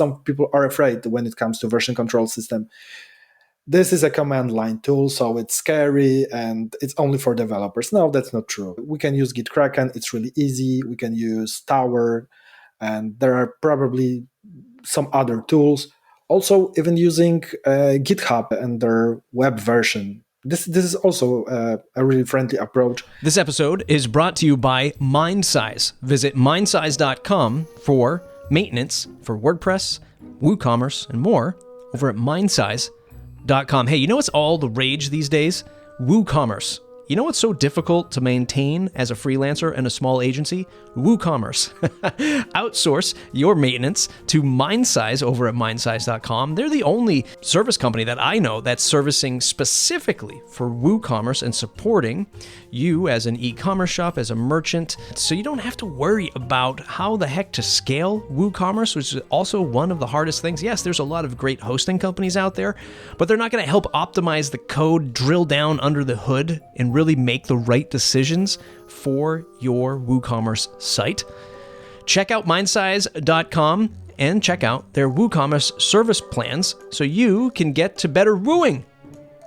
some people are afraid when it comes to version control system. This is a command line tool, so it's scary and it's only for developers. No, that's not true. We can use Git Kraken. It's really easy. We can use Tower, and there are probably some other tools. Also, even using GitHub and their web version. This is also a really friendly approach. This episode is brought to you by MindSize. Visit mindsize.com for maintenance for WordPress, WooCommerce, and more over at mindsize.com. Hey, you know what's all the rage these days? WooCommerce. You know what's so difficult to maintain as a freelancer and a small agency? WooCommerce. Outsource your maintenance to MindSize over at mindsize.com. They're the only service company that I know that's servicing specifically for WooCommerce and supporting you as an e-commerce shop, as a merchant. So you don't have to worry about how the heck to scale WooCommerce, which is also one of the hardest things. Yes, there's a lot of great hosting companies out there, but they're not going to help optimize the code, drill down under the hood, and really make the right decisions for your WooCommerce site. Check out mindsize.com and check out their WooCommerce service plans so you can get to better wooing.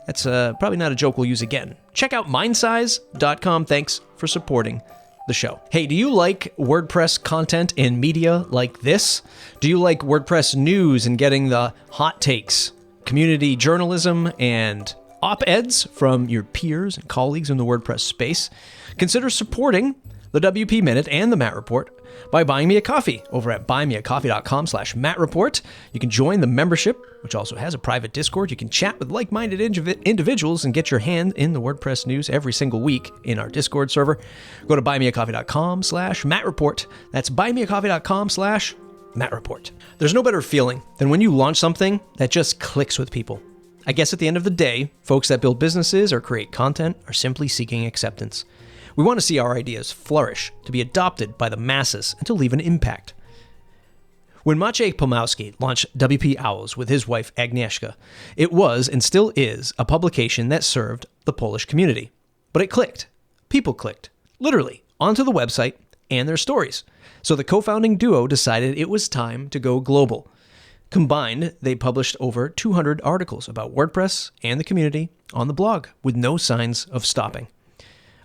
That's probably not a joke we'll use again. Check out mindsize.com. Thanks for supporting the show. Hey, do you like WordPress content and media like this? Do you like WordPress news and getting the hot takes, community journalism, and op-eds from your peers and colleagues in the WordPress space? Consider supporting the WP Minute and the Matt Report by buying me a coffee over at buymeacoffee.com/MattReport. You can join the membership, which also has a private Discord. You can chat with like-minded individuals and get your hand in the WordPress news every single week in our Discord server. Go to buymeacoffee.com/MattReport. That's buymeacoffee.com/MattReport. There's no better feeling than when you launch something that just clicks with people. I guess at the end of the day, folks that build businesses or create content are simply seeking acceptance. We want to see our ideas flourish, to be adopted by the masses, and to leave an impact. When Maciej Palmowski launched WP Owls with his wife Agnieszka, it was and still is a publication that served the Polish community. But it clicked. People clicked, literally, onto the website and their stories. So the co-founding duo decided it was time to go global. Combined, they published over 200 articles about WordPress and the community on the blog with no signs of stopping.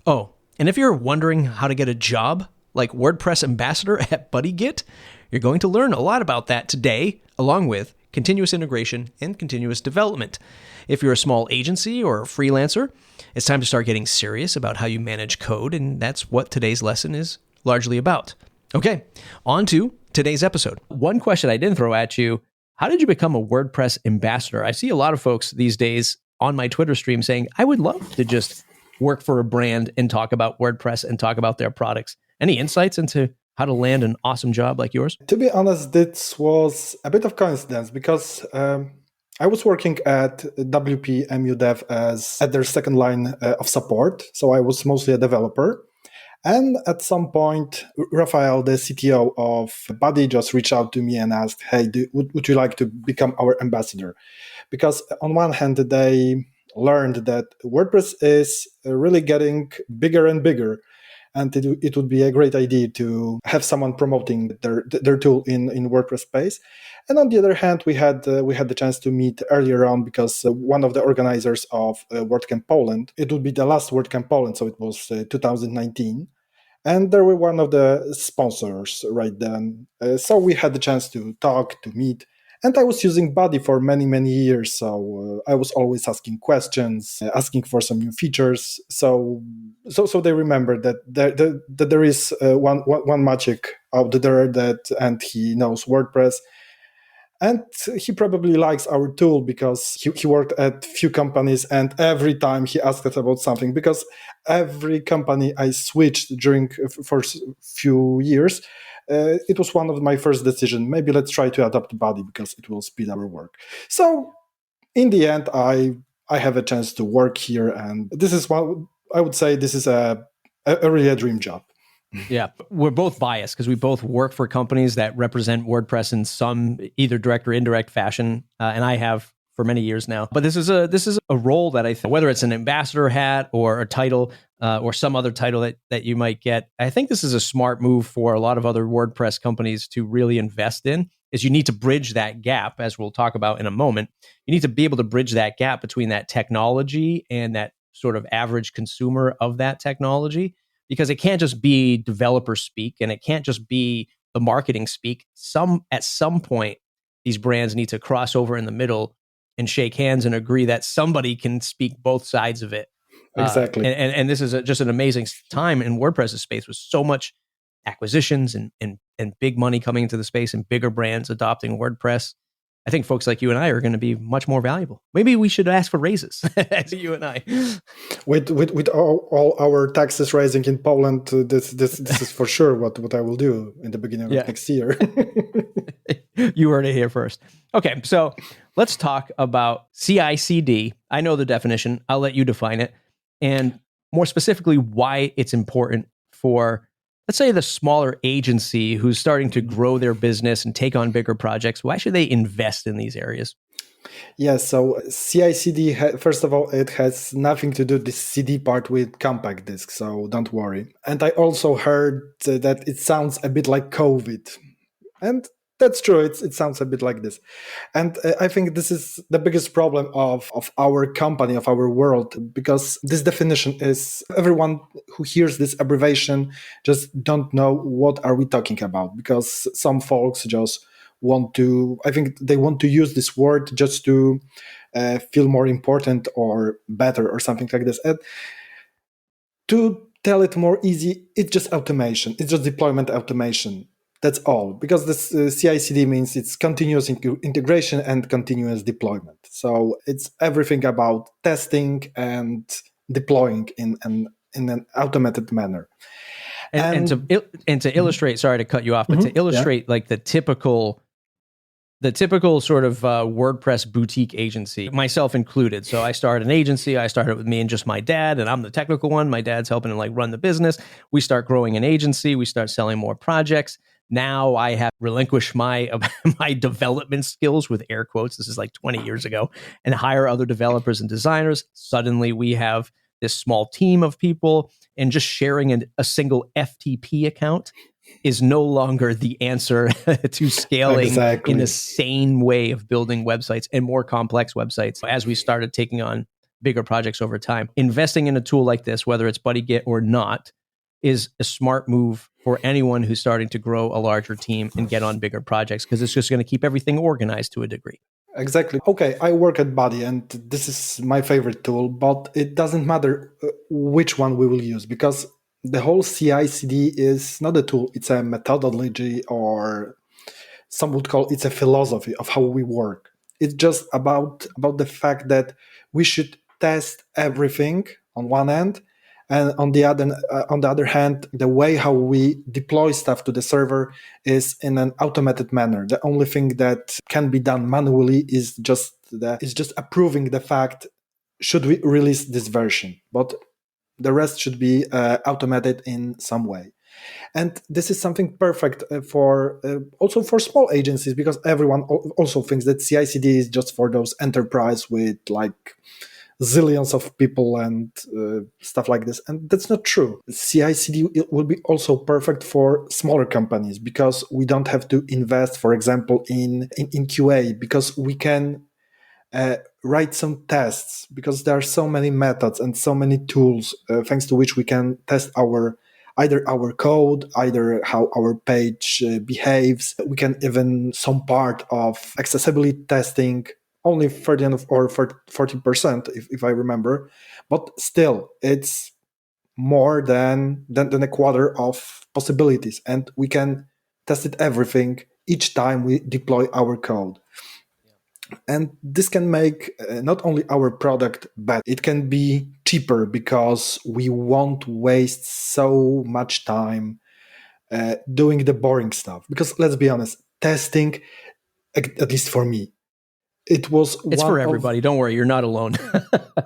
Oh, and if you're wondering how to get a job like WordPress ambassador at BuddyGit, you're going to learn a lot about that today, along with continuous integration and continuous development. If you're a small agency or a freelancer, it's time to start getting serious about how you manage code, and that's what today's lesson is largely about. Okay, on to today's episode. One question I didn't throw at you: how did you become a WordPress ambassador? I see a lot of folks these days on my Twitter stream saying, I would love to just work for a brand and talk about WordPress and talk about their products. Any insights into how to land an awesome job like yours? To be honest, this was a bit of coincidence because I was working at WP MUDev at their second line of support. So I was mostly a developer. And at some point, Rafael, the CTO of Buddy, just reached out to me and asked, hey, would you like to become our ambassador? Because on one hand, they learned that WordPress is really getting bigger and bigger. And it would be a great idea to have someone promoting their tool in WordPress space. And on the other hand, we had the chance to meet earlier on because one of the organizers of WordCamp Poland, it would be the last WordCamp Poland, so it was 2019. And they were one of the sponsors right then. So we had the chance to talk, to meet. And I was using Buddy for many, many years. So I was always asking questions, asking for some new features. So they remember that there is one Maciek out there and he knows WordPress. And he probably likes our tool because he worked at few companies, and every time he asked us about something, because every company I switched for few years, it was one of my first decisions. Maybe let's try to adopt Buddy because it will speed our work. So in the end, I have a chance to work here, and this is what I would say. This is really a dream job. Yeah, we're both biased because we both work for companies that represent WordPress in some either direct or indirect fashion, and I have for many years now. But this is a role that I think, whether it's an ambassador hat or a title or some other title that you might get, I think this is a smart move for a lot of other WordPress companies to really invest in. is you need to bridge that gap, as we'll talk about in a moment. You need to be able to bridge that gap between that technology and that sort of average consumer of that technology, because it can't just be developer speak and it can't just be the marketing speak. At some point, these brands need to cross over in the middle and shake hands and agree that somebody can speak both sides of it. Exactly. And this is just an amazing time in WordPress's space with so much acquisitions and big money coming into the space and bigger brands adopting WordPress. I think folks like you and I are going to be much more valuable. Maybe we should ask for raises, as you and I. With all our taxes rising in Poland, this is for sure what I will do in the beginning of next year. You heard it here first. Okay, so let's talk about CI/CD. I know the definition. I'll let you define it. And more specifically, why it's important for, let's say, the smaller agency who's starting to grow their business and take on bigger projects. Why should they invest in these areas? Yeah, so CI/CD, first of all, it has nothing to do this CD part with compact disc, so don't worry. And I also heard that it sounds a bit like COVID. And that's true, it sounds a bit like this. And I think this is the biggest problem of our company, of our world, because this definition is, everyone who hears this abbreviation just don't know what are we talking about, because some folks just want to, I think they want to use this word just to feel more important or better or something like this. And to tell it more easy, it's just automation, it's just deployment automation. That's all, because this CI/CD means it's continuous integration and continuous deployment. So it's everything about testing and deploying in an automated manner. And to illustrate, sorry to cut you off, but to illustrate like the typical sort of WordPress boutique agency, myself included. So I started an agency. I started with me and just my dad, and I'm the technical one. My dad's helping to like run the business. We start growing an agency. We start selling more projects. Now I have relinquished my development skills, with air quotes. This is like 20 years ago, and hire other developers and designers. Suddenly we have this small team of people, and just sharing a single FTP account is no longer the answer to scaling in a sane way of building websites and more complex websites. As we started taking on bigger projects over time, investing in a tool like this, whether it's BuddyGit or not, is a smart move for anyone who's starting to grow a larger team and get on bigger projects, because it's just going to keep everything organized to a degree. Exactly. Okay, I work at Buddy, and this is my favorite tool, but it doesn't matter which one we will use, because the whole CI/CD is not a tool, it's a methodology, or some would call it's a philosophy of how we work. It's just about the fact that we should test everything on one end, and on the other hand, the way how we deploy stuff to the server is in an automated manner. The only thing that can be done manually is just approving the fact, should we release this version, but the rest should be automated in some way. And this is something perfect for also for small agencies, because everyone also thinks that CI/CD is just for those enterprise with like zillions of people and stuff like this. And that's not true. CI/CD will be also perfect for smaller companies, because we don't have to invest, for example, in QA, because we can write some tests, because there are so many methods and so many tools thanks to which we can test either our code, either how our page behaves. We can even some part of accessibility testing, only 30 or 40%, if I remember, but still it's more than a quarter of possibilities, and we can test it everything each time we deploy our code. And this can make not only our product better, it can be cheaper, because we won't waste so much time doing the boring stuff. Because let's be honest, testing, at least for me, it's for everybody. Don't worry, you're not alone.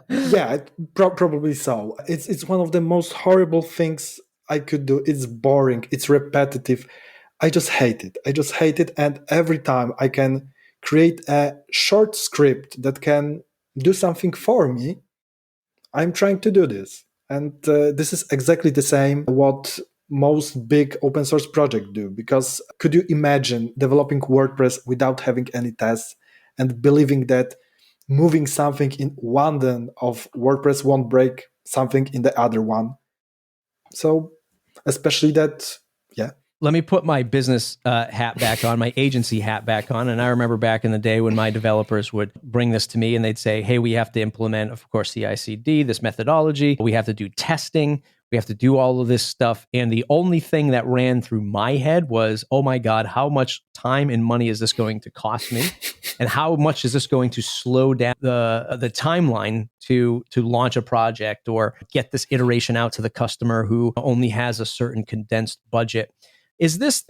Yeah, probably so. It's one of the most horrible things I could do. It's boring. It's repetitive. I just hate it. And every time I can create a short script that can do something for me, I'm trying to do this. And this is exactly the same what most big open source projects do. Because could you imagine developing WordPress without having any tests and believing that moving something in one then of WordPress won't break something in the other one? So especially that, yeah. Let me put my business hat back on, my agency hat back on. And I remember back in the day when my developers would bring this to me and they'd say, hey, we have to implement, of course, CI/CD, this methodology. We have to do testing. We have to do all of this stuff. And the only thing that ran through my head was, oh my God, how much time and money is this going to cost me? And how much is this going to slow down the timeline to launch a project or get this iteration out to the customer who only has a certain condensed budget? Is this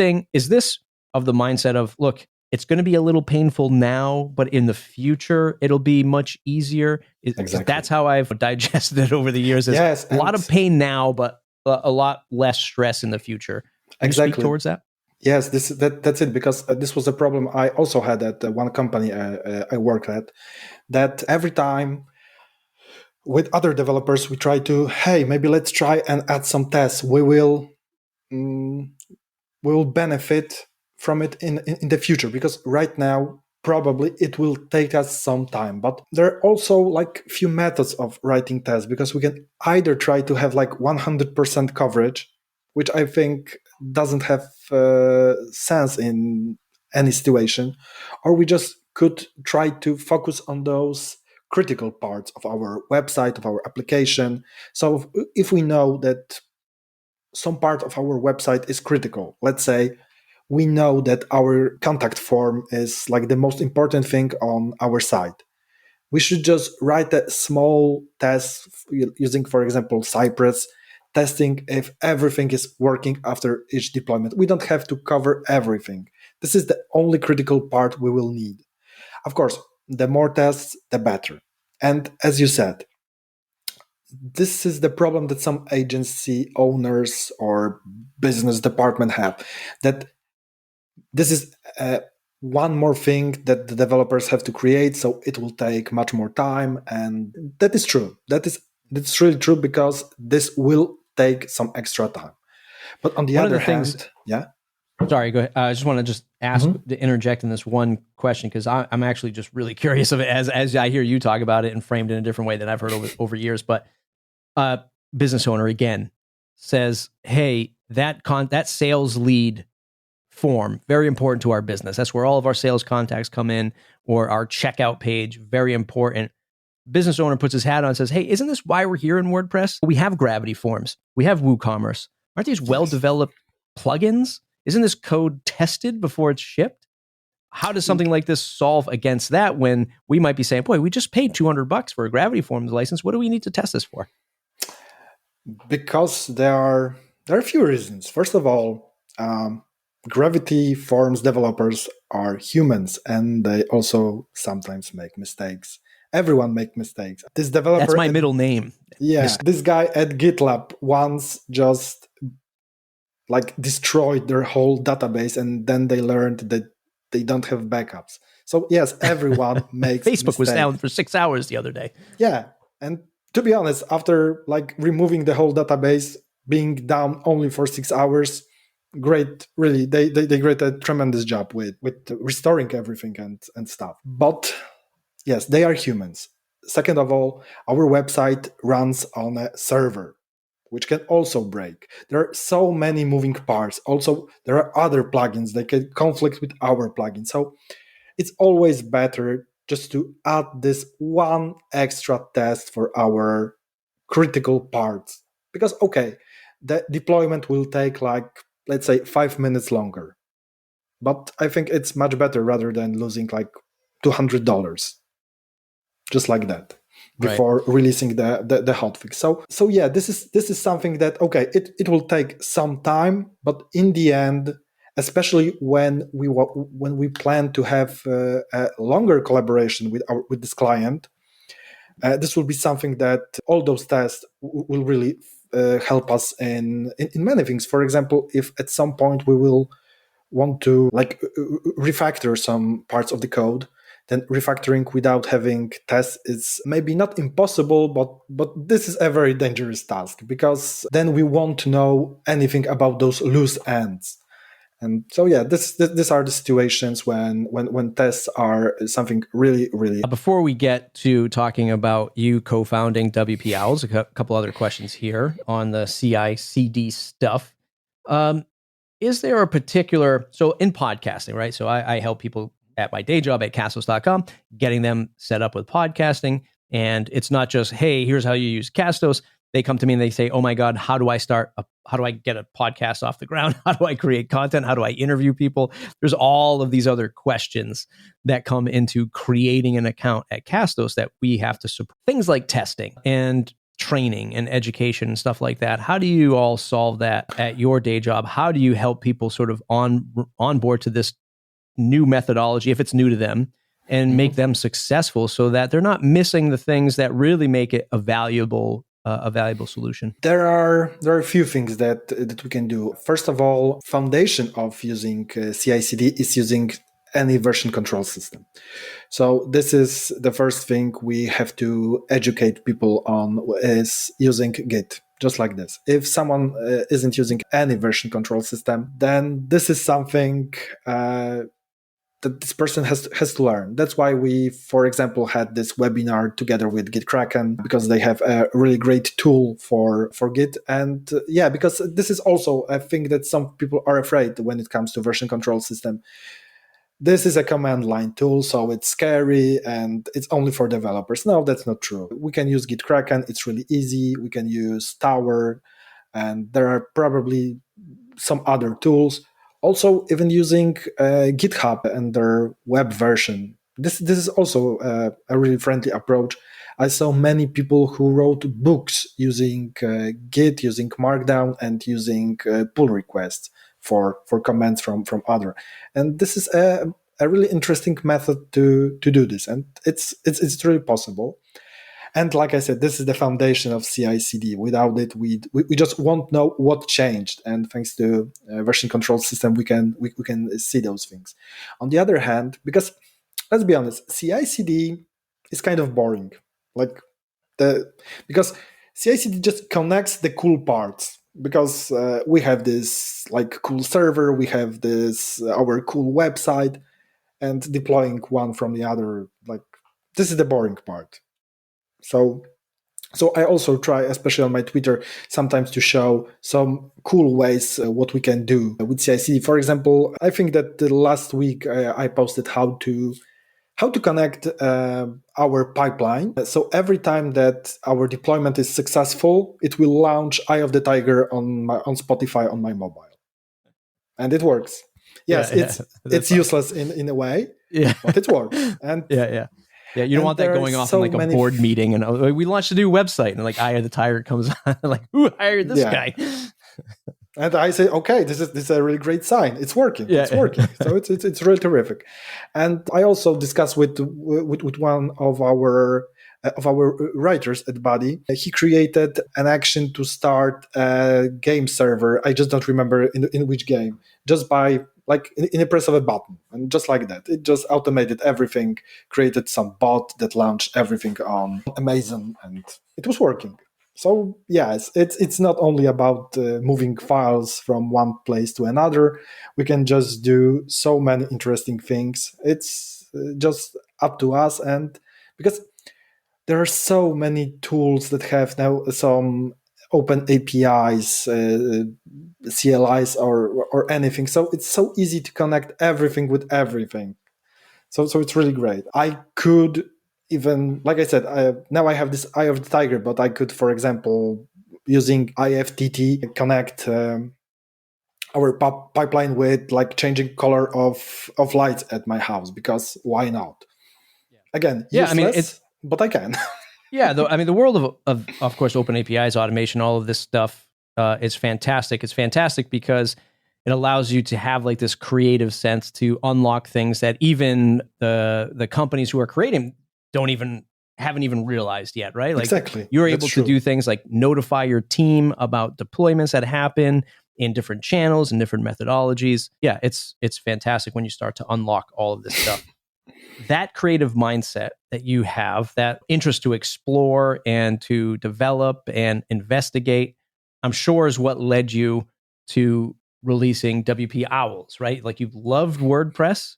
of the mindset of, look, it's going to be a little painful now, but in the future, it'll be much easier? Exactly. That's how I've digested it over the years. Yes, a lot of pain now, but a lot less stress in the future. Can you speak towards that? Yes, that's it, because this was a problem I also had at one company I worked at, that every time with other developers, we try to, hey, maybe let's try and add some tests. We will benefit from it in the future, because right now probably it will take us some time. But there are also like few methods of writing tests, because we can either try to have like 100% coverage, which I think doesn't have sense in any situation, or we just could try to focus on those critical parts of our website, of our application. So if we know that some part of our website is critical, let's say we know that our contact form is like the most important thing on our site, we should just write a small test using, for example, Cypress, testing if everything is working after each deployment. We don't have to cover everything. This is the only critical part we will need. Of course, the more tests, the better. And as you said, this is the problem that some agency owners or business department have, that this is one more thing that the developers have to create, so it will take much more time. And that is true. That's really true, because this will take some extra time. But on the other hand, yeah. Sorry, go ahead. I just want to ask to interject in this one question, because I'm actually just really curious of it as I hear you talk about it and framed in a different way than I've heard over years. But business owner again says, "Hey, that sales lead form, very important to our business. That's where all of our sales contacts come in, or our checkout page, very important." Business owner puts his hat on and says, "Hey, isn't this why we're here in WordPress? We have Gravity Forms. We have WooCommerce. Aren't these well-developed plugins? Isn't this code tested before it's shipped? How does something like this solve against that, when we might be saying, boy, we just paid $200 for a Gravity Forms license. What do we need to test this for?" Because there are a few reasons. First of all, Gravity Forms developers are humans, and they also sometimes make mistakes. Everyone makes mistakes. This developer, that's my middle name. Yeah, this guy at GitLab once just like destroyed their whole database, and then they learned that they don't have backups. So yes, everyone makes Facebook mistakes. was down for 6 hours the other day. Yeah, and to be honest, after like removing the whole database, being down only for 6 hours, great, really, they did a tremendous job with restoring everything and stuff. But yes, they are humans. Second of all, our website runs on a server, which can also break. There are so many moving parts. Also, there are other plugins that can conflict with our plugin. So it's always better just to add this one extra test for our critical parts. Because, okay, the deployment will take like, let's say, 5 minutes longer. But I think it's much better rather than losing like $200, just like that, before releasing the hotfix. So yeah, this is something that, okay, it will take some time, but in the end, especially when we plan to have a longer collaboration with this client, this will be something that all those tests will really help us in many things. For example, if at some point we will want to like refactor some parts of the code, then refactoring without having tests is maybe not impossible, but this is a very dangerous task, because then we won't know anything about those loose ends. And so, yeah, these are the situations when tests are something really, really. Before we get to talking about you co-founding WP Owls, a couple other questions here on the CI/CD stuff. Is there a particular, so in podcasting, right? So I help people at my day job at Castos.com, getting them set up with podcasting. And it's not just, hey, here's how you use Castos. They come to me and they say, oh my God, how do I get a podcast off the ground? How do I create content? How do I interview people? There's all of these other questions that come into creating an account at Castos that we have to support. Things like testing and training and education and stuff like that. How do you all solve that at your day job? How do you help people sort of on board to this new methodology, if it's new to them, and make them successful so that they're not missing the things that really make it a valuable solution? There are a few things that we can do. First of all, foundation of using CI/CD is using any version control system. So this is the first thing we have to educate people on, is using Git. Just like this. If someone isn't using any version control system, then this is something that this person has to learn. That's why we, for example, had this webinar together with GitKraken, because they have a really great tool for Git. And because this is also a thing that some people are afraid when it comes to version control system. This is a command line tool, so it's scary and it's only for developers. No, that's not true. We can use GitKraken. It's really easy. We can use Tower, and there are probably some other tools. Also, even using GitHub and their web version. This is also a really friendly approach. I saw many people who wrote books using Git, using Markdown, and using pull requests for commands from other. And this is a really interesting method to do this. And it's really possible. And like I said, this is the foundation of CI/CD. Without it, we just won't know what changed. And thanks to version control system, we can see those things. On the other hand, because let's be honest, CI/CD is kind of boring. Because CI/CD just connects the cool parts. Because we have this cool server, we have this our cool website, and deploying one from the other, this is the boring part. So I also try, especially on my Twitter, sometimes to show some cool ways what we can do with CI/CD. For example, I think that last week I posted how to connect our pipeline. So every time that our deployment is successful, it will launch Eye of the Tiger on Spotify on my mobile, and it works. Yes, it's useless in a way, but it works. And yeah, you don't want that going off in a board meeting and we launched a new website and Eye of the Tiger comes on, who hired this guy? And I say, okay, this is a really great sign. It's working. It's working. So it's really terrific. And I also discussed with one of our writers at Buddy. He created an action to start a game server. I just don't remember in which game. Just by in a press of a button, and just like that, it just automated everything, created some bot that launched everything on Amazon, and it was working. So yes, it's not only about moving files from one place to another. We can just do so many interesting things. It's just up to us, and because there are so many tools that have now some open APIs, CLIs, or anything. So it's so easy to connect everything with everything. So it's really great. I could even, like I said, now I have this Eye of the Tiger, but I could, for example, using IFTT, connect our pipeline with changing color of lights at my house, because why not? Again, useless, but I can. The world of course, open APIs, automation, all of this stuff is fantastic. It's fantastic because it allows you to have this creative sense to unlock things that even the companies who are creating haven't even realized yet, right? Exactly. You're able to do things like notify your team about deployments that happen in different channels and different methodologies. Yeah, it's fantastic when you start to unlock all of this stuff. that creative mindset that you have, that interest to explore and to develop and investigate, I'm sure is what led you to releasing WP Owls, right? Like, you loved WordPress.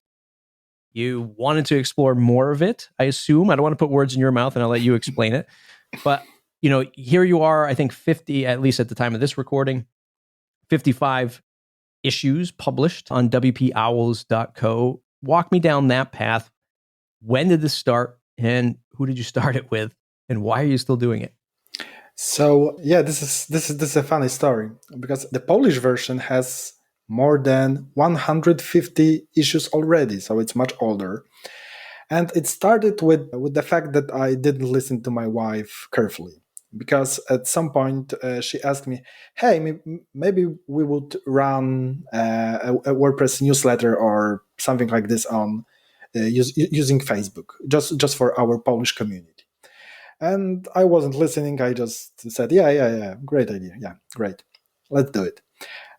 You wanted to explore more of it, I assume. I don't want to put words in your mouth, and I'll let you explain it. But, here you are, I think 50, at least at the time of this recording, 55 issues published on wpowls.co. Walk me down that path. When did this start, and who did you start it with, and why are you still doing it? So yeah, this is a funny story, because the Polish version has more than 150 issues already, so it's much older. And it started with the fact that I didn't listen to my wife carefully, because at some point she asked me, "Hey, maybe we would run a WordPress newsletter or something like this on using Facebook, just for our Polish community." And I wasn't listening. I just said, yeah, great idea. Yeah, great. Let's do it.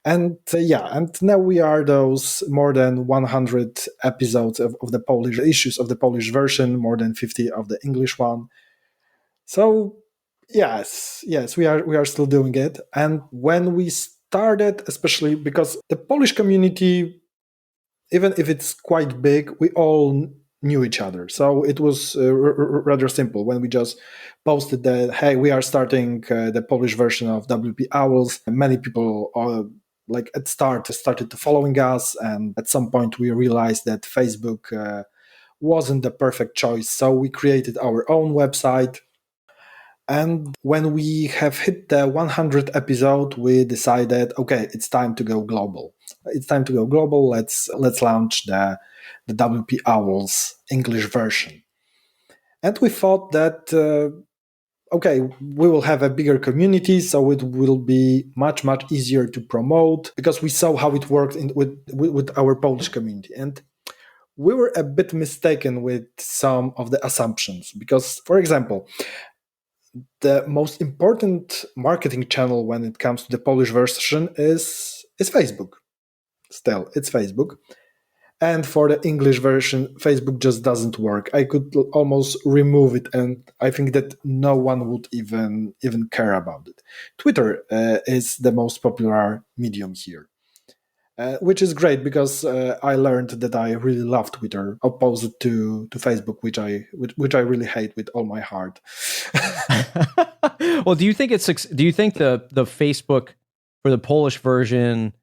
And and now we are those more than 100 episodes of the Polish issues of the Polish version, more than 50 of the English one. So yes, we are still doing it. And when we started, especially because the Polish community, even if it's quite big, we all knew each other. So it was rather simple when we just posted that, hey, we are starting the Polish version of WP Owls. Many people at start started to following us. And at some point we realized that Facebook wasn't the perfect choice. So we created our own website. And when we have hit the 100th episode, we decided, okay, it's time to go global. It's time to go global. Let's launch the WP Owls English version. And we thought that, okay, we will have a bigger community, so it will be much easier to promote, because we saw how it worked with our Polish community. And we were a bit mistaken with some of the assumptions, because, for example, the most important marketing channel when it comes to the Polish version is Facebook. Still, it's Facebook. And for the English version, Facebook just doesn't work. I could almost remove it, and I think that no one would even care about it. Twitter is the most popular medium here. Which is great, because I learned that I really love Twitter, opposed to Facebook, which I really hate with all my heart. Well, do you think the Facebook for the Polish version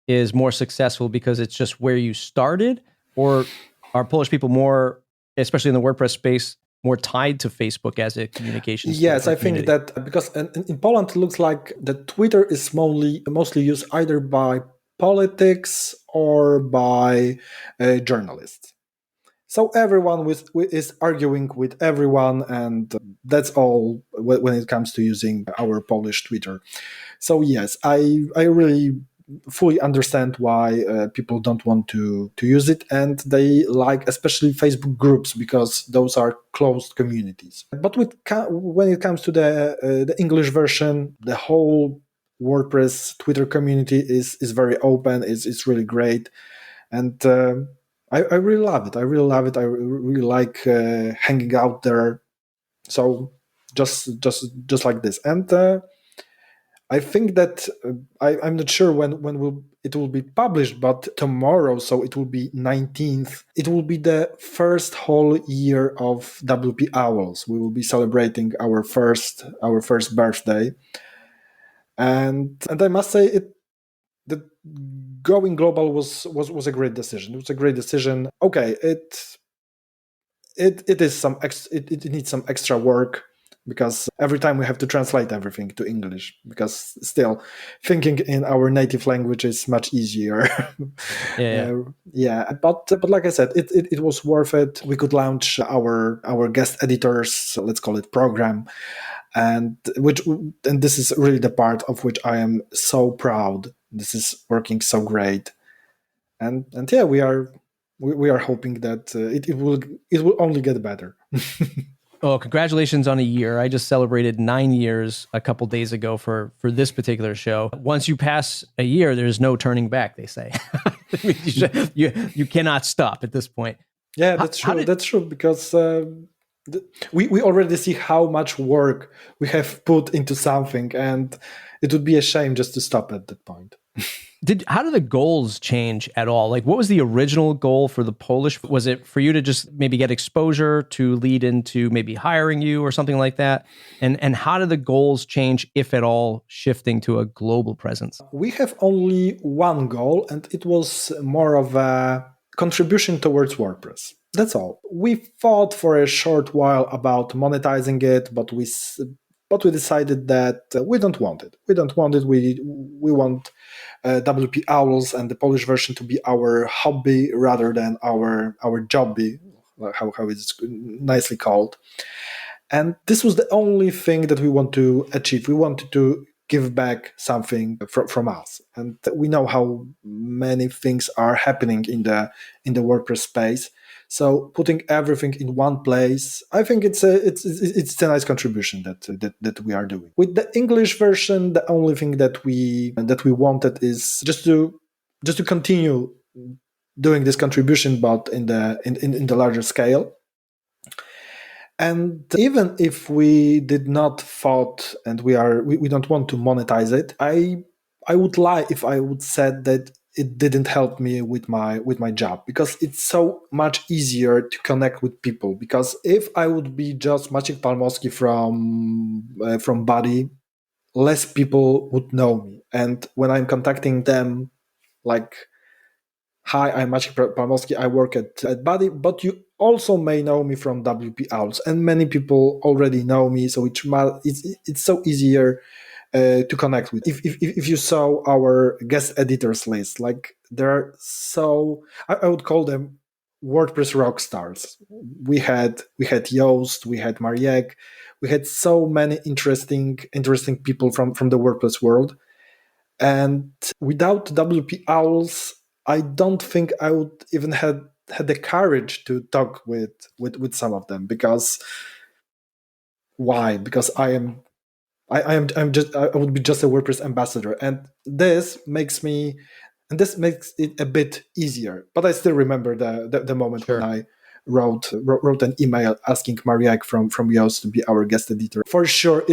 is more successful because it's just where you started, or are Polish people more, especially in the WordPress space, more tied to Facebook as a communications? Yes, I think that because in Poland it looks like that Twitter is mostly used either by politics or by journalists. So everyone is arguing with everyone, and that's all when it comes to using our Polish Twitter. So yes, I really fully understand why people don't want to use it, and they like especially Facebook groups, because those are closed communities. But when it comes to the English version, the whole WordPress Twitter community is very open. It's really great, and I really love it. I really like hanging out there. So just like this, and I think that I'm not sure when it will be published, but tomorrow, so it will be 19th. It will be the first whole year of WP Owls. We will be celebrating our first birthday, and I must say that going global was a great decision. It was a great decision. Okay, it needs some extra work, because every time we have to translate everything to English, because still thinking in our native language is much easier. But like I said, it was worth it. We could launch our guest editors, let's call it program, and this is really the part of which I am so proud. This is working so great, and yeah, we are hoping that it will only get better. Oh, congratulations on a year. I just celebrated 9 years a couple days ago for this particular show. Once you pass a year, there's no turning back, they say. You cannot stop at this point. Yeah, that's true. That's true because we already see how much work we have put into something, and it would be a shame just to stop at that point. How did the goals change at all? Like, what was the original goal for the Polish? Was it for you to just maybe get exposure to lead into maybe hiring you or something like that? And how did the goals change, if at all, shifting to a global presence? We have only one goal, and it was more of a contribution towards WordPress. That's all. We thought for a short while about monetizing it, but we decided that we don't want it. We don't want it. We want WP Owls and the Polish version to be our hobby rather than our jobby, how it's nicely called. And this was the only thing that we want to achieve. We wanted to give back something from us, and we know how many things are happening in the WordPress space. So putting everything in one place, I think it's a nice contribution that we are doing. With the English version, the only thing that we wanted is just to continue doing this contribution, but in the larger scale. And even if we did not thought, and we don't want to monetize it, I would lie if I would said that it didn't help me with my job, because it's so much easier to connect with people. Because if I would be just Maciej Palmowski from Body, less people would know me. And when I'm contacting them, like, hi, I'm Maciej Palmowski, I work at Body, but you also may know me from WP Owls, and many people already know me, so it's so easier to connect with. If you saw our guest editors list, like, there are I would call them WordPress rock stars. We had Joost, we had Maciej, we had so many interesting people from the WordPress world. And without WP Owls, I don't think I would even had the courage to talk with some of them. Because why? Because I'm just, I would be just a WordPress ambassador, and this makes it a bit easier. But I still remember the moment Sure. when I wrote an email asking Maciej from Yoast to be our guest editor. For sure,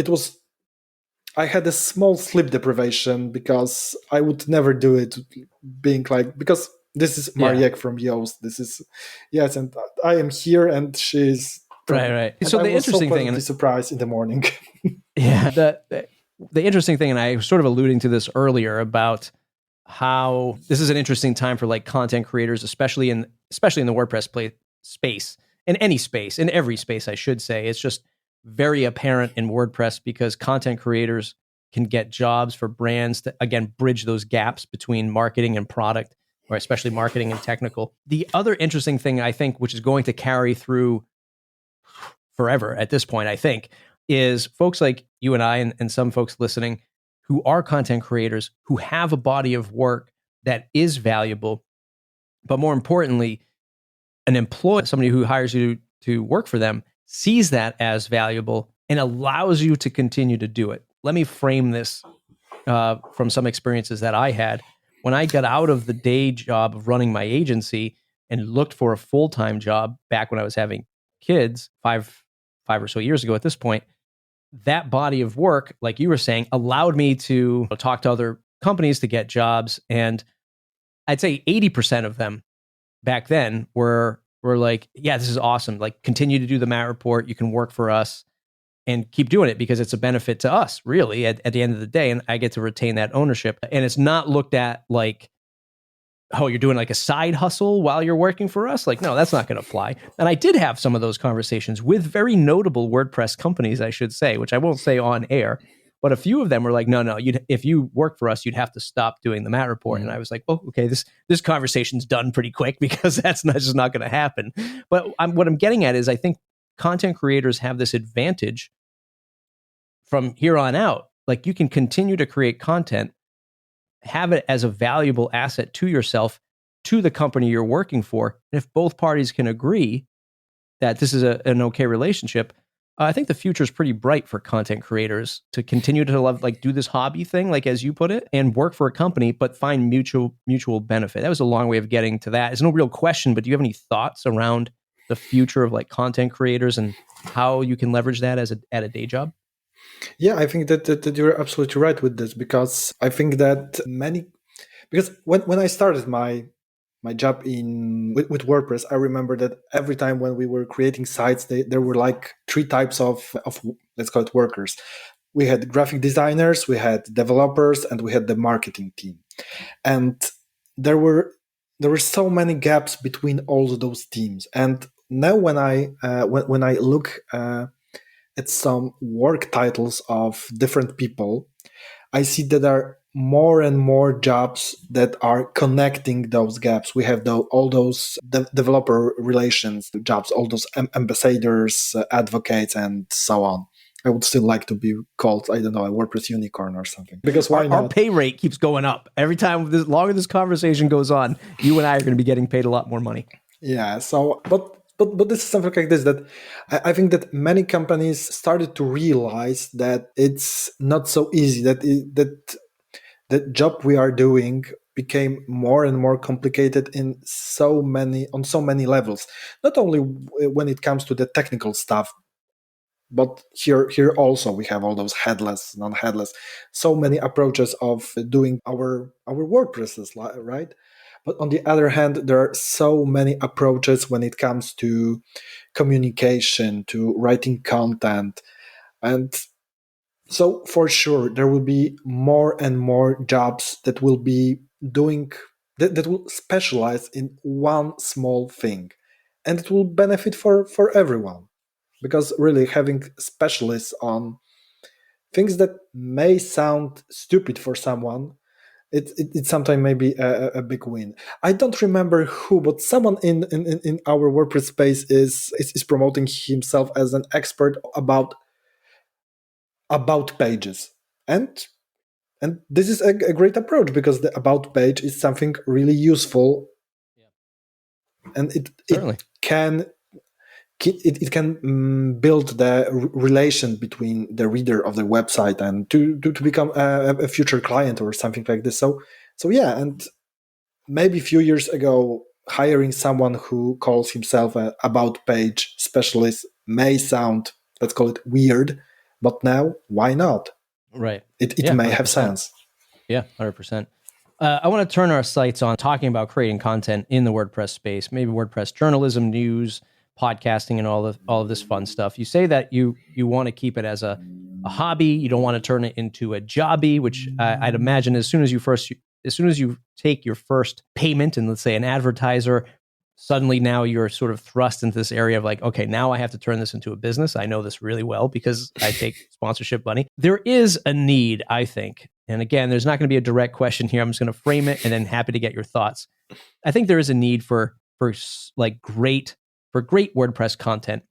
I had a small sleep deprivation, because I would never do it, being like, because this is Maciej from Yoast. This is, yes, and I am here, and she's right. So the interesting thing, and surprised in the morning. Yeah, the interesting thing, and I was sort of alluding to this earlier about how this is an interesting time for like content creators, especially in the WordPress space, in any space, in every space, I should say. It's just very apparent in WordPress, because content creators can get jobs for brands to, again, bridge those gaps between marketing and product, or especially marketing and technical. The other interesting thing, I think, which is going to carry through forever at this point, I think, is folks like you and I, and some folks listening who are content creators, who have a body of work that is valuable, but more importantly, an employee, somebody who hires you to work for them, sees that as valuable and allows you to continue to do it. Let me frame this from some experiences that I had. When I got out of the day job of running my agency and looked for a full-time job back when I was having kids, five or so years ago at this point, that body of work, like you were saying, allowed me to talk to other companies to get jobs. And I'd say 80% of them back then were like, yeah, this is awesome. Like, continue to do the Matt report. You can work for us and keep doing it, because it's a benefit to us, really, at the end of the day. And I get to retain that ownership. And it's not looked at like, oh, you're doing like a side hustle while you're working for us. Like, no, that's not going to fly. And I did have some of those conversations with very notable WordPress companies, I should say, which I won't say on air. But a few of them were like, no, if you work for us, you'd have to stop doing the Matt report. And I was like, oh, okay, this conversation's done pretty quick, because that's just not going to happen. But what I'm getting at is, I think content creators have this advantage from here on out. Like, you can continue to create content, have it as a valuable asset to yourself, to the company you're working for. And if both parties can agree that this is an okay relationship, I think the future is pretty bright for content creators to continue to do this hobby thing, like as you put it, and work for a company, but find mutual benefit. That was a long way of getting to that. It's no real question, but do you have any thoughts around the future of like content creators and how you can leverage that at a day job? Yeah, I think that you're absolutely right with this, because I think that because when I started my job with WordPress, I remember that every time when we were creating sites, there were like three types of let's call it workers. We had graphic designers, we had developers, and we had the marketing team. And there were so many gaps between all of those teams. And now when I look at some work titles of different people, I see that there are more and more jobs that are connecting those gaps. We have all those developer relations jobs, all those ambassadors, advocates, and so on. I would still like to be called, I don't know, a WordPress unicorn or something. Because why not? Our pay rate keeps going up. Every time, the longer this conversation goes on, you and I are going to be getting paid a lot more money. Yeah, so, but this is something like this, that I think that many companies started to realize that it's not so easy, that the job we are doing became more and more complicated on so many levels. Not only when it comes to the technical stuff, but here also we have all those headless, non-headless, so many approaches of doing our WordPresses, right? But on the other hand, there are so many approaches when it comes to communication, to writing content. And so for sure, there will be more and more jobs that will be doing, that will specialize in one small thing. And it will benefit for everyone. Because really having specialists on things that may sound stupid for someone, it sometimes may be a big win. I don't remember who, but someone in our WordPress space is promoting himself as an expert about pages, and this is a great approach, because the about page is something really useful, and it can build the relation between the reader of the website and to become a future client or something like this. So yeah, and maybe a few years ago, hiring someone who calls himself an about page specialist may sound, let's call it, weird, but now why not? Right. It may 100%. Have sense. Yeah, 100%. I want to turn our sights on talking about creating content in the WordPress space, maybe WordPress journalism, news, podcasting, and all of this fun stuff. You say that you want to keep it as a hobby. You don't want to turn it into a jobby, which I'd imagine as soon as you take your first payment, and let's say an advertiser, suddenly now you're sort of thrust into this area of like, okay, now I have to turn this into a business. I know this really well because I take sponsorship money. There is a need, I think. And again, there's not going to be a direct question here. I'm just going to frame it and then happy to get your thoughts. I think there is a need for great WordPress content,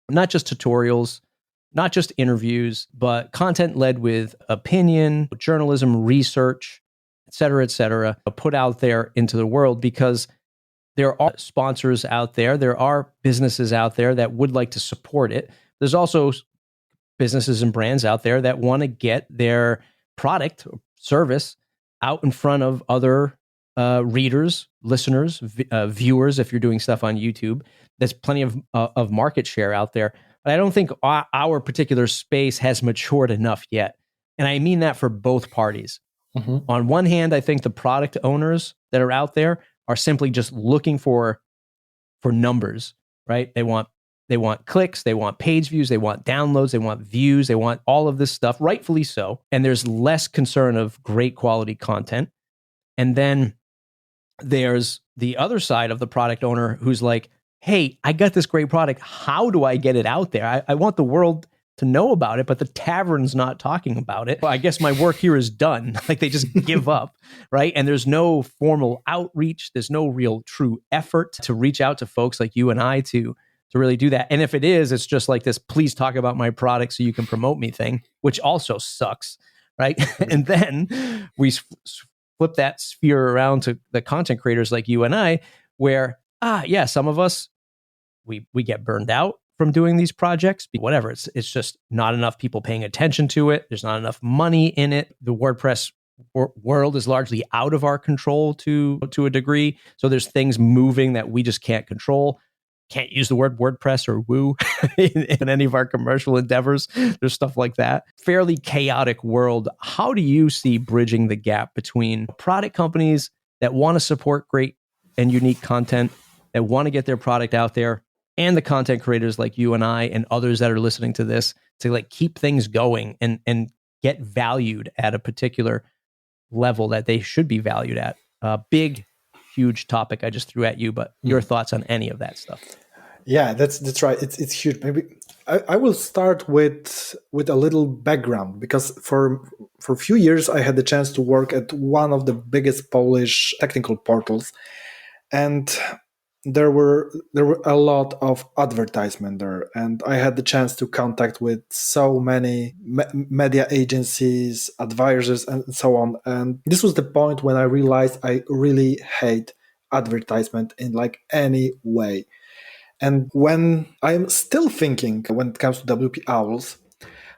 not just tutorials, not just interviews, but content led with opinion, journalism, research, et cetera, put out there into the world, because there are sponsors out there. There are businesses out there that would like to support it. There's also businesses and brands out there that want to get their product or service out in front of other readers, listeners, viewers. If you're doing stuff on YouTube, there's plenty of market share out there. But I don't think our particular space has matured enough yet. And I mean that for both parties. Mm-hmm. On one hand, I think the product owners that are out there are simply just looking for numbers, right? They want clicks, they want page views, they want downloads, they want views, they want all of this stuff, rightfully so. And there's less concern of great quality content. And then there's the other side of the product owner who's like, hey, I got this great product. How do I get it out there? I want the world to know about it, but the tavern's not talking about it. Well, I guess my work here is done. Like they just give up, right? And there's no formal outreach. There's no real true effort to reach out to folks like you and I to really do that. And if it is, it's just like this, please talk about my product so you can promote me thing, which also sucks, right? And then we flip that sphere around to the content creators like you and I, where, some of us, we get burned out from doing these projects. Whatever, it's just not enough people paying attention to it. There's not enough money in it. The WordPress world is largely out of our control to a degree. So there's things moving that we just can't control. Can't use the word WordPress or Woo in any of our commercial endeavors. There's stuff like that. Fairly chaotic world. How do you see bridging the gap between product companies that want to support great and unique content, that want to get their product out there, and the content creators like you and I and others that are listening to this to like keep things going and get valued at a particular level that they should be valued at? Big, huge topic I just threw at you, but your thoughts on any of that stuff? Yeah, that's right. It's huge. Maybe I will start with a little background, because for a few years I had the chance to work at one of the biggest Polish technical portals, and there were a lot of advertisement there, and I had the chance to contact with so many media agencies, advisors, and so on. And this was the point when I realized I really hate advertisement in like any way. And when I'm still thinking, when it comes to WP Owls,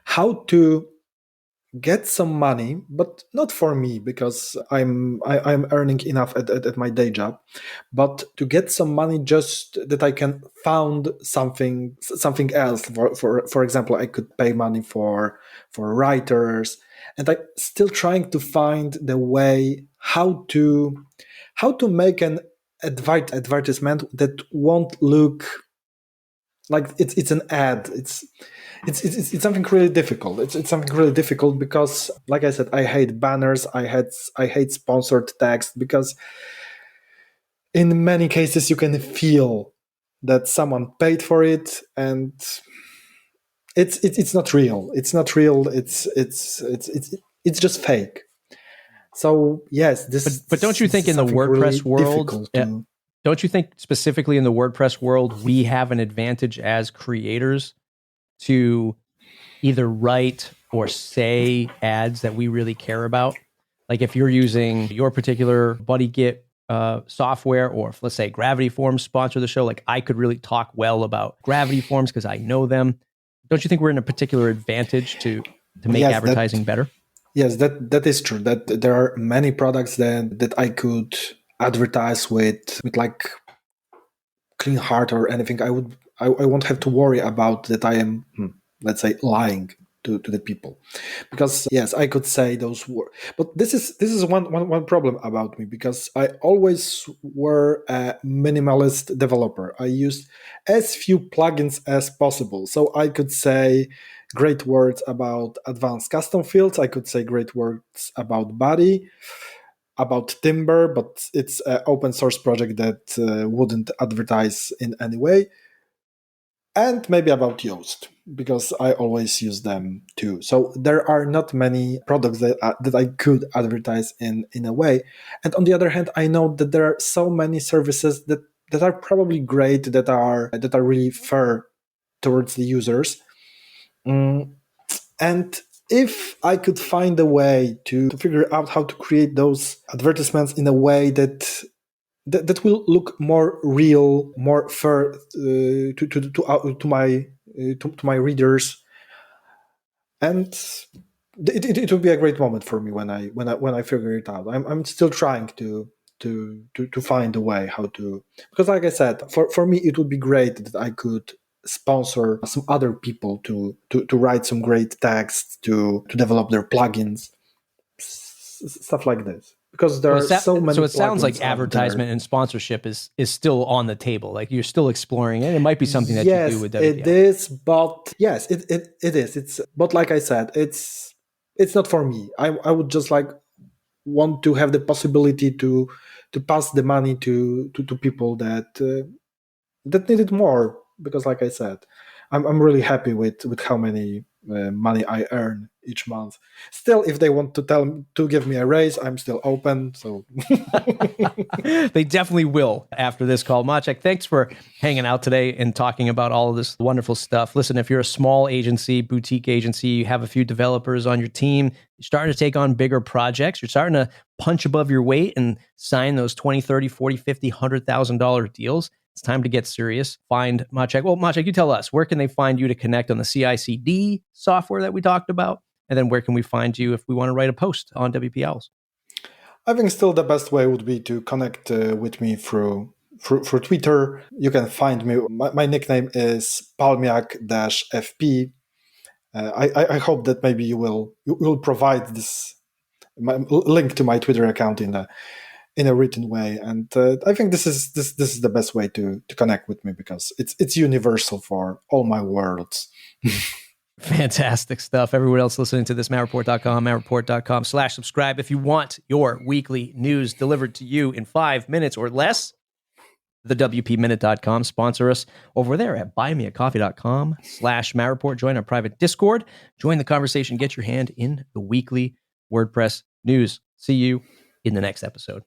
how to get some money, but not for me, because I'm earning enough at my day job, but to get some money just that I can found something else. For example, I could pay money for writers, and I'm still trying to find the way how to make an advertisement that won't look like it's an ad. It's something really difficult. It's something really difficult because, like I said, I hate banners. I hate sponsored text, because in many cases you can feel that someone paid for it, and it's not real. It's not real. It's just fake. So yes, but don't you think in the WordPress world, don't you think specifically in the WordPress world, we have an advantage as creators to either write or say ads that we really care about? Like if you're using your particular BuddyGit software, or if, let's say, Gravity Forms sponsor the show, like I could really talk well about Gravity Forms because I know them. Don't you think we're in a particular advantage to make advertising better? Yes, that is true. That there are many products that I could advertise with like clean heart or anything. I won't have to worry about that I am, let's say, lying to the people, because yes, I could say those words. But this is one problem about me, because I always were a minimalist developer. I used as few plugins as possible, so I could say great words about advanced custom fields. I could say great words about body, about Timber, but it's an open source project that wouldn't advertise in any way. And maybe about Yoast, because I always use them too. So there are not many products that I could advertise in a way. And on the other hand, I know that there are so many services that are probably great, that are really fair towards the users. And if I could find a way to figure out how to create those advertisements in a way that will look more real, more fair to my readers, and it would be a great moment for me when I figure it out. I'm still trying to find a way how to, because like I said, for me it would be great that I could sponsor some other people to write some great text, to develop their plugins, stuff like this. Because there are so many. So it sounds like advertisement and sponsorship is still on the table. Like you're still exploring it. It might be something that you do with WPL. It is, but yes, it is. It's, but like I said, it's not for me. I would just like want to have the possibility to pass the money to people that need it more. Because like I said, I'm really happy with how many money I earn each month. Still, if they want to give me a raise, I'm still open. So they definitely will after this call. Maciej, thanks for hanging out today and talking about all of this wonderful stuff. Listen, if you're a small agency, boutique agency, you have a few developers on your team, you're starting to take on bigger projects, you're starting to punch above your weight and sign those $20, $30, $40, $50, $100,000 deals, It's time to get serious. Find Maciej. Well, Maciej, you tell us, where can they find you to connect on the CI/CD software that we talked about? And then where can we find you if we want to write a post on WP Owls? I think still the best way would be to connect with me through Twitter. You can find me. My nickname is Palmiak-FP. I hope that maybe you will provide this link to my Twitter account in a written way, and I think this is the best way to connect with me, because it's universal for all my worlds. Fantastic stuff. Everyone else listening to this, mattreport.com, mattreport.com/subscribe. If you want your weekly news delivered to you in 5 minutes or less, the WPminute.com sponsor us over there at buymeacoffee.com/mattreport. Join our private Discord. Join the conversation. Get your hand in the weekly WordPress news. See you in the next episode.